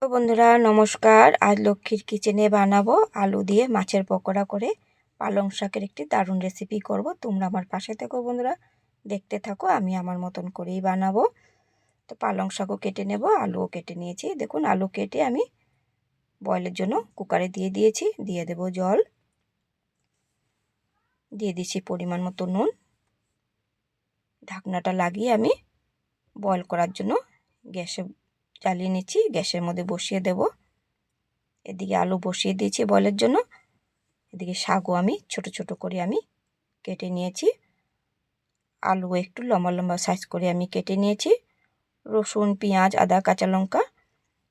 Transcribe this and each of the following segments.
তো বন্ধুরা নমস্কার। আজ লক্ষ্মীর কিচেনে বানাবো আলু দিয়ে মাছের পকোড়া করে পালং শাকের একটি দারুণ রেসিপি করব। তোমরা আমার পাশে থেকো বন্ধুরা, দেখতে থাকো। আমি আমার মতন করেই বানাবো। তো পালং শাকও কেটে নেব, আলুও কেটে নিয়েছি। দেখুন আলু কেটে আমি বয়েলের জন্য কুকারে দিয়ে দিয়েছি। দিয়ে দেব জল, দিয়ে দিচ্ছি পরিমাণ মতো নুন। ঢাকনাটা লাগিয়ে আমি বয়েল করার জন্য গ্যাসে জ্বালিয়ে নিচ্ছি। গ্যাসের মধ্যে বসিয়ে দেব। এদিকে আলু বসিয়ে দিয়েছি বয়েলের জন্য। এদিকে শাকও আমি ছোট ছোট করে আমি কেটে নিয়েছি। আলু একটু লম্বা লম্বা সাইজ করে আমি কেটে নিয়েছি। রসুন, পেঁয়াজ, আদা, কাঁচা লঙ্কা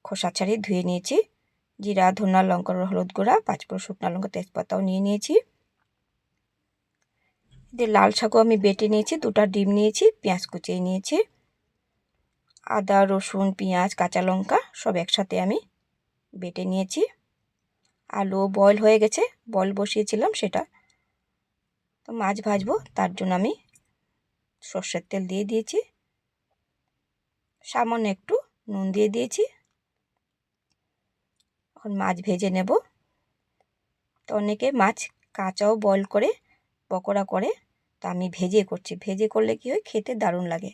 খোসা ছাড়িয়ে ধুয়ে নিয়েছি। জিরা, ধনা, লঙ্কা, হলুদ গুঁড়া, পাঁচফোড়ন, শুকনো লঙ্কা, তেজপাতাও নিয়ে নিয়েছি। দিয়ে লাল শাকও আমি বেটে নিয়েছি। দুটো ডিম নিয়েছি, পেঁয়াজ কুচিয়ে নিয়েছি। আদা, রসুন, পেঁয়াজ, কাঁচা লঙ্কা সব একসাথে আমি বেটে নিয়েছি। আলু বয়েল হয়ে গেছে, বয়েল বসিয়েছিলাম সেটা। তো মাছ ভাজবো, তার জন্য আমি সর্ষের তেল দিয়ে দিয়েছি। সামান্য একটু নুন দিয়ে দিয়েছি। এখন মাছ ভেজে নেব। তো অনেকে মাছ কাঁচাও বয়েল করে পকোড়া করে, তো আমি ভেজে করছি। ভেজে করলে কী হয়, খেতে দারুণ লাগে।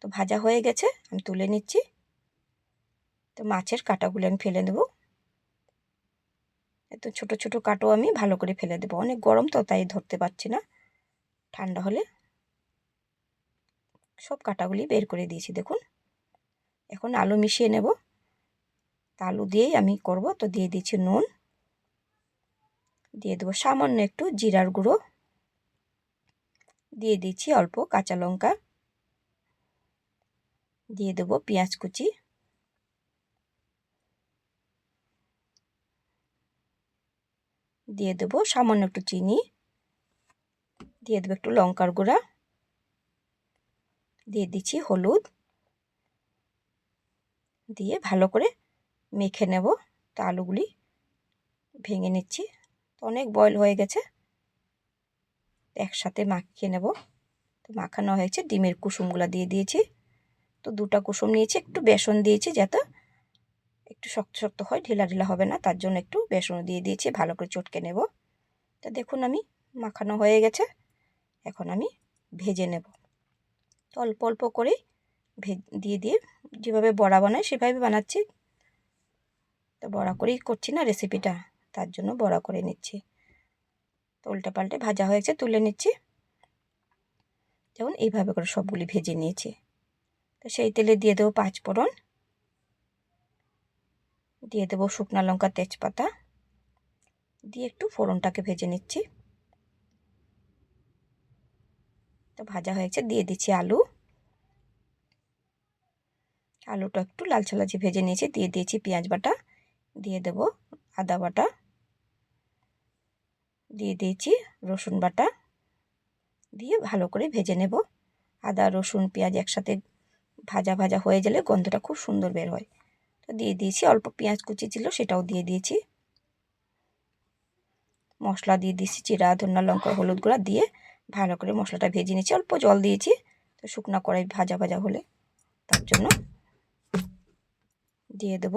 তো ভাজা হয়ে গেছে, আমি তুলে নিচ্ছি। তো মাছের কাঁটাগুলো আমি ফেলে দেবো। এত ছোট ছোট কাঁটো আমি ভালো করে ফেলে দেবো। অনেক গরম তো, তাই ধরতে পারছি না। ঠান্ডা হলে সব কাঁটাগুলি বের করে দিয়েছি। দেখুন এখন আলু মিশিয়ে নেব। তা আলু দিয়েই আমি করব। তো দিয়ে দিচ্ছি নুন, দিয়ে দেবো সামান্য একটু জিরার গুঁড়ো, দিয়ে দিচ্ছি অল্প কাঁচা লঙ্কা, দিয়ে দেবো পেঁয়াজ কুচি, দিয়ে দেবো সামান্য একটু চিনি, দিয়ে দেবো একটু লঙ্কার গুঁড়া, দিয়ে দিচ্ছি হলুদ, দিয়ে ভালো করে মেখে নেব। তো আলুগুলি ভেঙে নিচ্ছি। তো অনেক বয়েল হয়ে গেছে, একসাথে মাখিয়ে নেব। তো মাখানো হয়েছে, ডিমের কুসুমগুলো দিয়ে দিয়েছি। তো দুটো কুসুম নিয়েছি, একটু বেসন দিয়েছি যাতে একটু শক্ত শক্ত হয়, ঢিলা ঢিলা হবে না, তার জন্য একটু বেসন দিয়ে দিয়েছি। ভালো করে চটকে নেব। তো দেখুন আমি মাখানো হয়ে গেছে। এখন আমি ভেজে নেব। তো অল্প অল্প করে দিয়ে দিয়ে যেভাবে বড়া বানাই সেভাবে বানাচ্ছি। তো বড়া করেই করছি না রেসিপিটা, তার জন্য বড়া করে নিচ্ছি। তো উল্টে পাল্টে ভাজা হয়েছে, তুলে নিচ্ছি। যেমন এইভাবে করে সবগুলি ভেজে নিয়েছি। তো সেই তেলে দিয়ে দেবো পাঁচফোড়ন, দিয়ে দেবো শুকনো লঙ্কা, তেজপাতা দিয়ে একটু ফোড়নটাকে ভেজে নিচ্ছি। তো ভাজা হয়েছে, দিয়ে দিচ্ছি আলু। আলুটা একটু লালচে লালচে ভেজে নিয়েছি। দিয়ে দিয়েছি পেঁয়াজ বাটা, দিয়ে দেব আদা বাটা, দিয়ে দিয়েছি রসুন বাটা, দিয়ে ভালো করে ভেজে নেব। আদা, রসুন, পেঁয়াজ একসাথে ভাজা ভাজা হয়ে গেলে গন্ধটা খুব সুন্দর বের হয়। তো দিয়ে দিয়েছি অল্প পেঁয়াজ কুচি ছিল, সেটাও দিয়ে দিয়েছি। মশলা দিয়ে দিয়েছি জিরা, ধনা, লঙ্কা, হলুদ গুঁড়া দিয়ে ভালো করে মশলাটা ভেজে নিয়েছি। অল্প জল দিয়েছি, তো শুকনো কড়াই ভাজা ভাজা হলে তার জন্য। দিয়ে দেব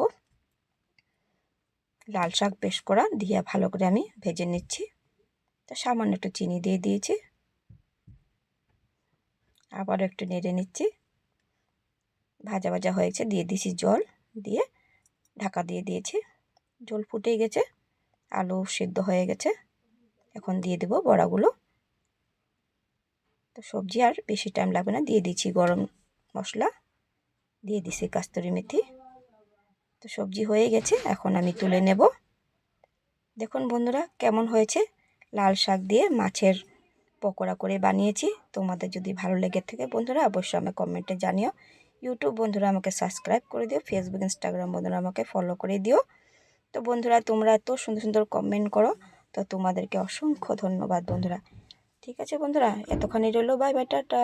লাল শাক পেস্ট করা, দিয়ে ভালো করে আমি ভেজে নিচ্ছি। তো সামান্য একটু চিনি দিয়ে দিয়েছি, আবারও একটু নেড়ে নিচ্ছি। ভাজা ভাজা হয়েছে, দিয়ে দিয়েছি জল, দিয়ে ঢাকা দিয়ে দিয়েছি। জল ফুটে গেছে, আলু সিদ্ধ হয়ে গেছে। এখন দিয়ে দেব বড়াগুলো। তো সবজি আর বেশি টাইম লাগবে না, দিয়ে দিচ্ছি গরম মশলা, দিয়ে দিচ্ছি কাস্তুরি মেথি। তো সবজি হয়ে গেছে, এখন আমি তুলে নেব। দেখুন বন্ধুরা কেমন হয়েছে। লাল শাক দিয়ে মাছের পকোড়া করে বানিয়েছি। তোমাদের যদি ভালো লেগে থাকে বন্ধুরা, অবশ্যই আমাকে কমেন্টে জানিও। ইউটিউব বন্ধুরা আমাকে সাবস্ক্রাইব করে দিও, ফেসবুক, ইনস্টাগ্রাম বন্ধুরা আমাকে ফলো করে দিও। তো বন্ধুরা তোমরা এত সুন্দর সুন্দর কমেন্ট করো, তো তোমাদেরকে অসংখ্য ধন্যবাদ বন্ধুরা। ঠিক আছে বন্ধুরা, এতখানি রইলো। Bye bye, tata.